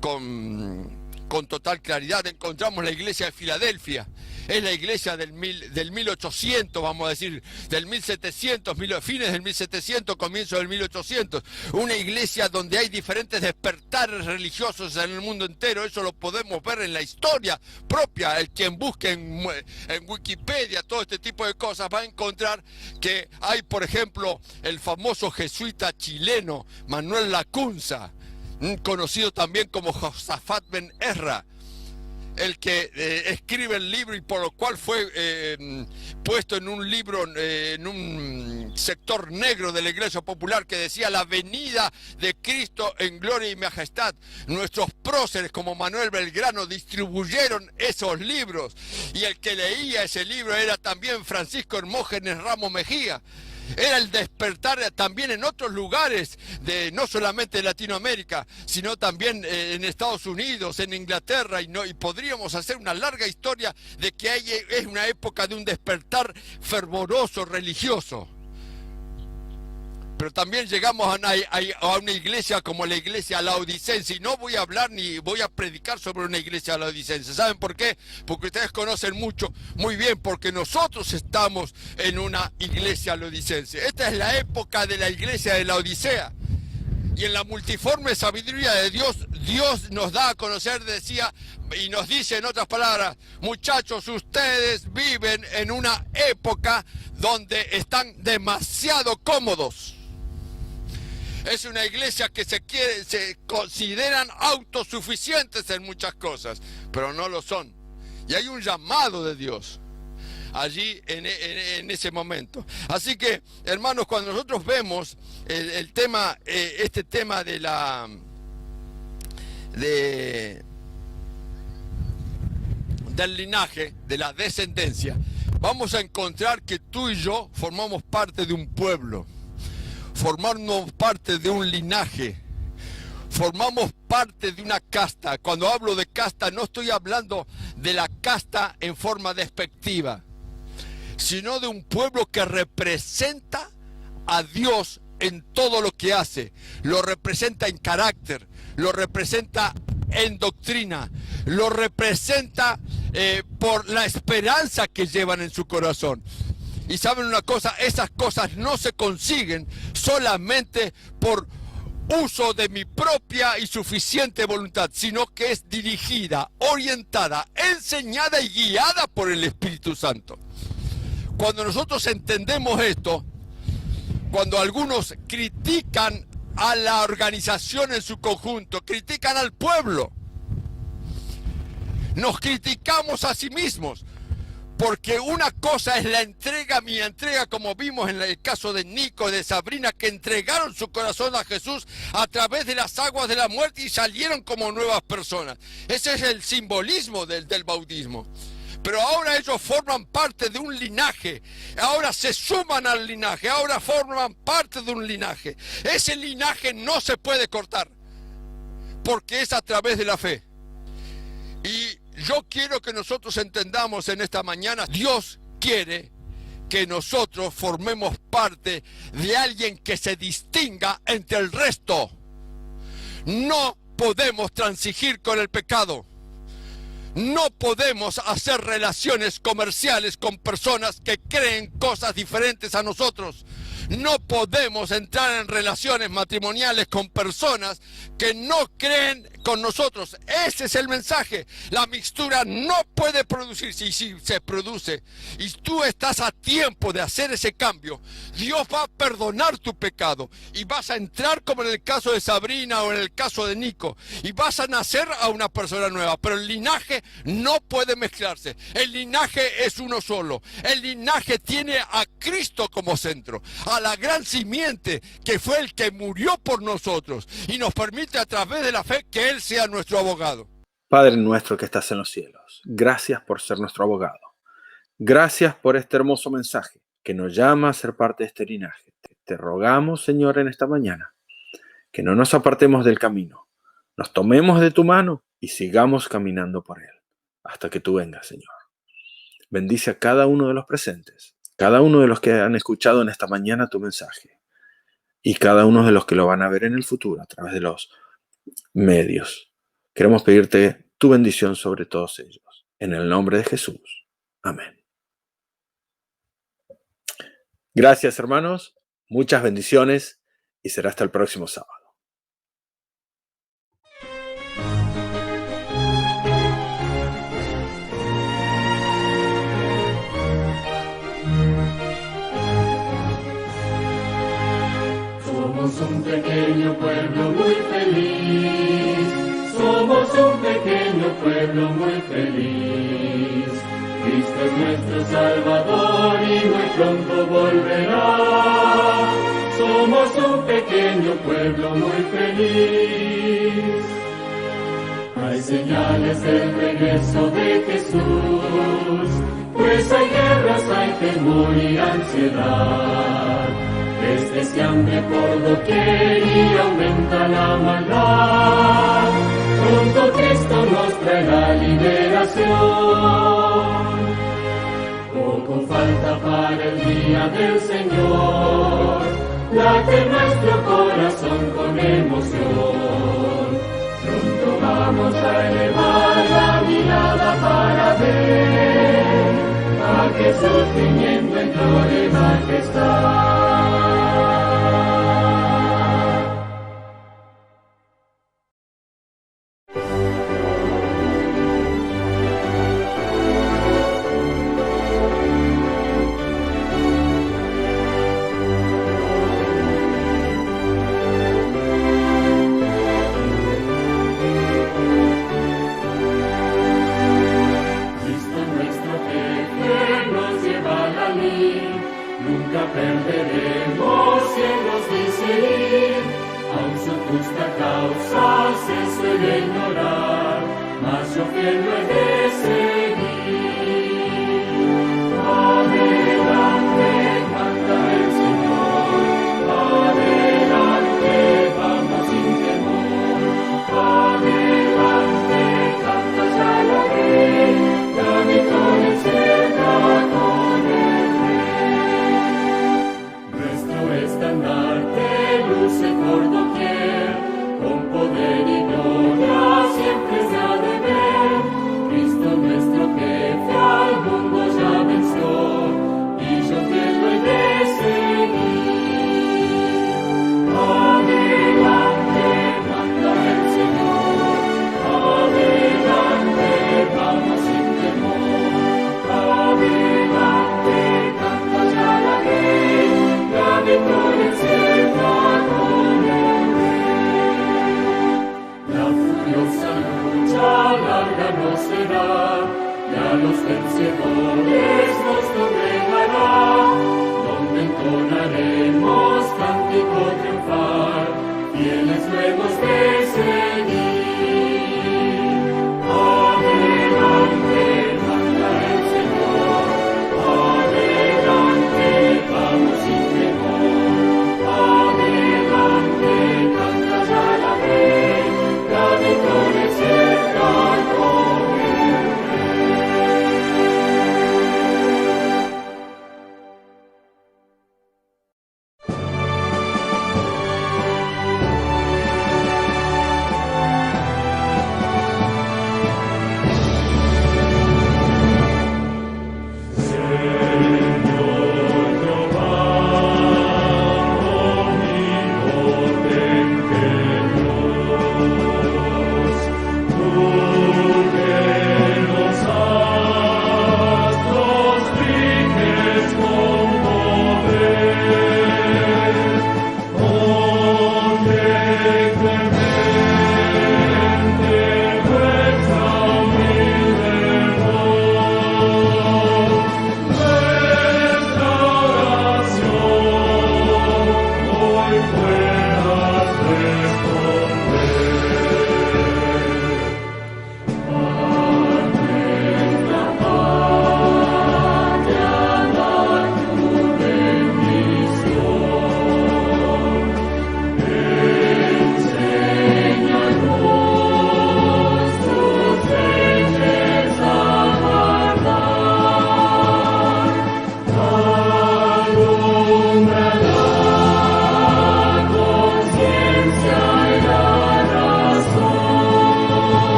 con total claridad. Encontramos la iglesia de Filadelfia. Es la iglesia del 1800, vamos a decir, del 1700, fines del 1700, comienzo del 1800. Una iglesia donde hay diferentes despertares religiosos en el mundo entero. Eso lo podemos ver en la historia propia. El quien busque en Wikipedia todo este tipo de cosas va a encontrar que hay, por ejemplo, el famoso jesuita chileno Manuel Lacunza, conocido también como Josafat ben Ezra, el que escribe el libro y por lo cual fue puesto en un libro, en un sector negro de la Iglesia Popular, que decía la venida de Cristo en gloria y majestad. Nuestros próceres como Manuel Belgrano distribuyeron esos libros, y el que leía ese libro era también Francisco Hermógenes Ramos Mejía. Era el despertar también en otros lugares, no solamente de Latinoamérica, sino también en Estados Unidos, en Inglaterra, y podríamos hacer una larga historia de que es una época de un despertar fervoroso, religioso. Pero también llegamos a una iglesia como la iglesia laodicense, y no voy a hablar ni voy a predicar sobre una iglesia laodicense. ¿Saben por qué? Porque ustedes conocen muy bien, porque nosotros estamos en una iglesia laodicense. Esta es la época de la iglesia de la Odisea. Y en la multiforme sabiduría de Dios, Dios nos da a conocer, decía, y nos dice en otras palabras: muchachos, ustedes viven en una época donde están demasiado cómodos. Es una iglesia que se consideran autosuficientes en muchas cosas, pero no lo son. Y hay un llamado de Dios allí en ese momento. Así que, hermanos, cuando nosotros vemos el tema, este tema del linaje, de la descendencia, vamos a encontrar que tú y yo formamos parte de un pueblo. Formamos parte de un linaje, formamos parte de una casta. Cuando hablo de casta, no estoy hablando de la casta en forma despectiva, sino de un pueblo que representa a Dios en todo lo que hace. Lo representa en carácter, lo representa en doctrina, lo representa por la esperanza que llevan en su corazón. Y saben una cosa, esas cosas no se consiguen solamente por uso de mi propia y suficiente voluntad, sino que es dirigida, orientada, enseñada y guiada por el Espíritu Santo. Cuando nosotros entendemos esto, cuando algunos critican a la organización en su conjunto, critican al pueblo, nos criticamos a sí mismos. Porque una cosa es la entrega, mi entrega, como vimos en el caso de Nico, de Sabrina, que entregaron su corazón a Jesús a través de las aguas de la muerte y salieron como nuevas personas. Ese es el simbolismo del bautismo. Pero ahora ellos forman parte de un linaje, ahora se suman al linaje, ahora forman parte de un linaje. Ese linaje no se puede cortar, porque es a través de la fe. Y yo quiero que nosotros entendamos en esta mañana, Dios quiere que nosotros formemos parte de alguien que se distinga entre el resto. No podemos transigir con el pecado. No podemos hacer relaciones comerciales con personas que creen cosas diferentes a nosotros. No podemos entrar en relaciones matrimoniales con personas que no creen con nosotros. Ese es el mensaje. La mixtura no puede producirse, y si se produce y tú estás a tiempo de hacer ese cambio, Dios va a perdonar tu pecado y vas a entrar, como en el caso de Sabrina o en el caso de Nico, y vas a nacer a una persona nueva. Pero el linaje no puede mezclarse. El linaje es uno solo. El linaje tiene a Cristo como centro, a la gran simiente que fue el que murió por nosotros y nos permite a través de la fe que Él sea nuestro abogado. Padre nuestro que estás en los cielos, gracias por ser nuestro abogado. Gracias por este hermoso mensaje que nos llama a ser parte de este linaje. Te rogamos, Señor, en esta mañana, que no nos apartemos del camino, nos tomemos de tu mano y sigamos caminando por él hasta que tú vengas, Señor. Bendice a cada uno de los presentes, cada uno de los que han escuchado en esta mañana tu mensaje y cada uno de los que lo van a ver en el futuro a través de los medios. Queremos pedirte tu bendición sobre todos ellos. En el nombre de Jesús. Amén. Gracias, hermanos. Muchas bendiciones y será hasta el próximo sábado. Somos un pequeño pueblo muy feliz. pequeño pueblo muy feliz. Cristo es nuestro Salvador y muy pronto volverá. Somos un pequeño pueblo muy feliz. Hay señales del regreso de Jesús, pues hay guerras, hay temor y ansiedad. Desde hambre por doquier y aumenta la maldad. Pronto Cristo nos traerá liberación. Poco falta para el día del Señor. Late nuestro corazón con emoción. Pronto vamos a elevar la mirada para ver a Jesús viniendo en gloria y majestad. Nunca perderemos si Él nos dice ir, aun su justa causa se suele ignorar, mas yo fiel lo he de seguir. Adelante, manda el Señor, adelante, vamos sin temor, adelante, canta ya la ley, la victoria cerca con Él. Estandarte luce por doquier, con poder y gloria siempre se ha de ver. Cristo nuestro jefe al mundo ya venció, y yo fiel lo he de seguir. Adelante, manda el Señor, adelante, vamos sin temor, adelante, canta ya la ley, la victoria cerca con el Rey. La furiosa lucha larga no será, y a los vencedores nos congregará, donde entonaremos cántico triunfal, fieles luego de ser.